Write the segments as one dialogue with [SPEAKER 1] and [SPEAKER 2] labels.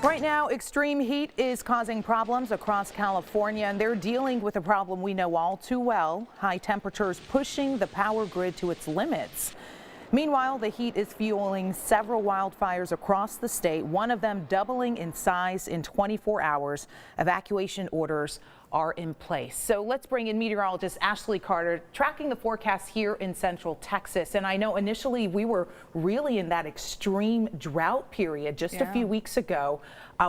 [SPEAKER 1] Right now, extreme heat is causing problems across California, and they're dealing with a problem we know all too well: high temperatures pushing the power grid to its limits. Meanwhile, the heat is fueling several wildfires across the state, one of them doubling in size in 24 hours. Evacuation orders are in place. So let's bring in meteorologist Ashley Carter, tracking the forecast here in Central Texas. And I know initially we were really in that extreme drought period just a few weeks ago,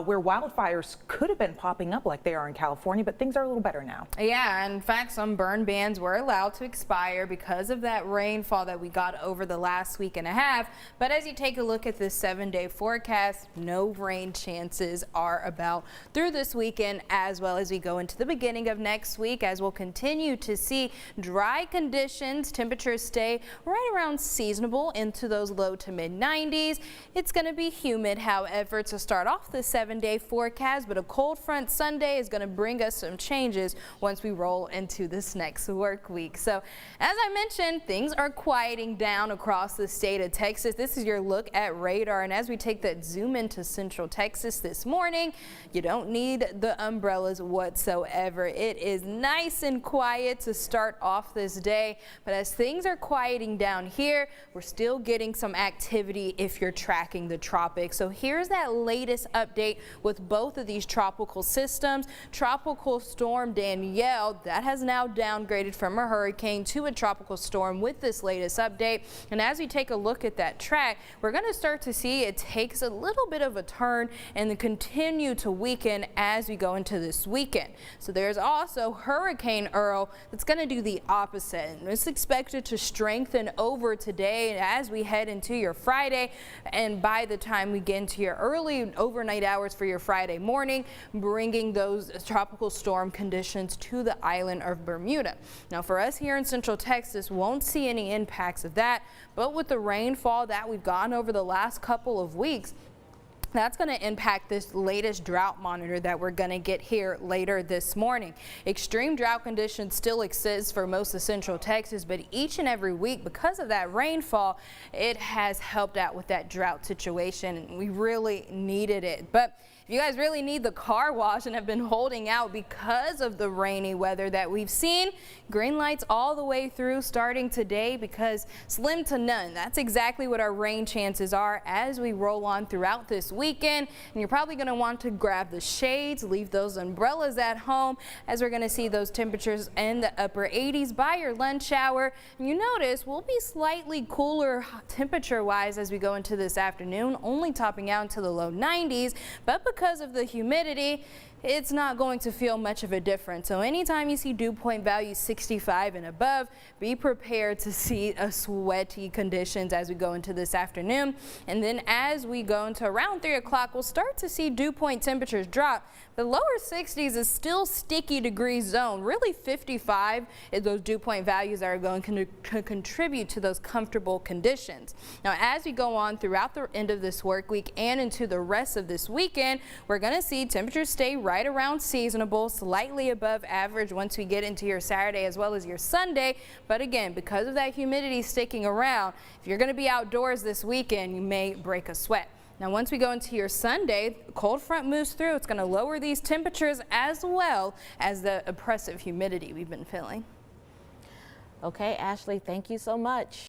[SPEAKER 1] where wildfires could have been popping up like they are in California, but things are a little better now.
[SPEAKER 2] Yeah, in fact, some burn bans were allowed to expire because of that rainfall that we got over the last week and a half. But as you take a look at this 7-day forecast, no rain chances are about through this weekend, as well as we go into the beginning of next week, as we'll continue to see dry conditions. Temperatures stay right around seasonable into those low to mid 90s. It's going to be humid, however, to start off the 7-day forecast, but a cold front Sunday is going to bring us some changes once we roll into this next work week. So as I mentioned, things are quieting down across the state of Texas. This is your look at radar, and as we take that zoom into Central Texas this morning, you don't need the umbrellas whatsoever. It is nice and quiet to start off this day, but as things are quieting down here, we're still getting some activity if you're tracking the tropics. So here's that latest update with both of these tropical systems. Tropical storm Danielle, that has now downgraded from a hurricane to a tropical storm with this latest update. And as we take a look at that track, we're going to start to see it takes a little bit of a turn and then continue to weaken as we go into this weekend. So there's also Hurricane Earl that's going to do the opposite. And it's expected to strengthen over today as we head into your Friday, and by the time we get into your early overnight hours for your Friday morning, bringing those tropical storm conditions to the island of Bermuda. Now for us here in Central Texas, won't see any impacts of that, but with the rainfall that we've gotten over the last couple of weeks, that's going to impact this latest drought monitor that we're going to get here later this morning. Extreme drought conditions still exist for most of Central Texas, but each and every week, because of that rainfall, it has helped out with that drought situation, and we really needed it. But if you guys really need the car wash and have been holding out because of the rainy weather that we've seen, green lights all the way through starting today, because slim to none. That's exactly what our rain chances are as we roll on throughout this weekend. And you're probably going to want to grab the shades, leave those umbrellas at home, as we're going to see those temperatures in the upper 80s by your lunch hour. And you notice we'll be slightly cooler temperature wise as we go into this afternoon, only topping out into the low 90s, but because of the humidity, it's not going to feel much of a difference. So anytime you see dew point values 65 and above, be prepared to see a sweaty conditions as we go into this afternoon. And then as we go into around 3 o'clock, we'll start to see dew point temperatures drop. The lower 60s is still sticky degree zone. Really 55 is those dew point values that are going to contribute to those comfortable conditions. Now as we go on throughout the end of this work week and into the rest of this weekend, we're going to see temperatures stay right around seasonable, slightly above average once we get into your Saturday as well as your Sunday. But again, because of that humidity sticking around, if you're going to be outdoors this weekend, you may break a sweat. Now once we go into your Sunday, the cold front moves through. It's going to lower these temperatures as well as the oppressive humidity we've been feeling.
[SPEAKER 3] Okay, Ashley, thank you so much.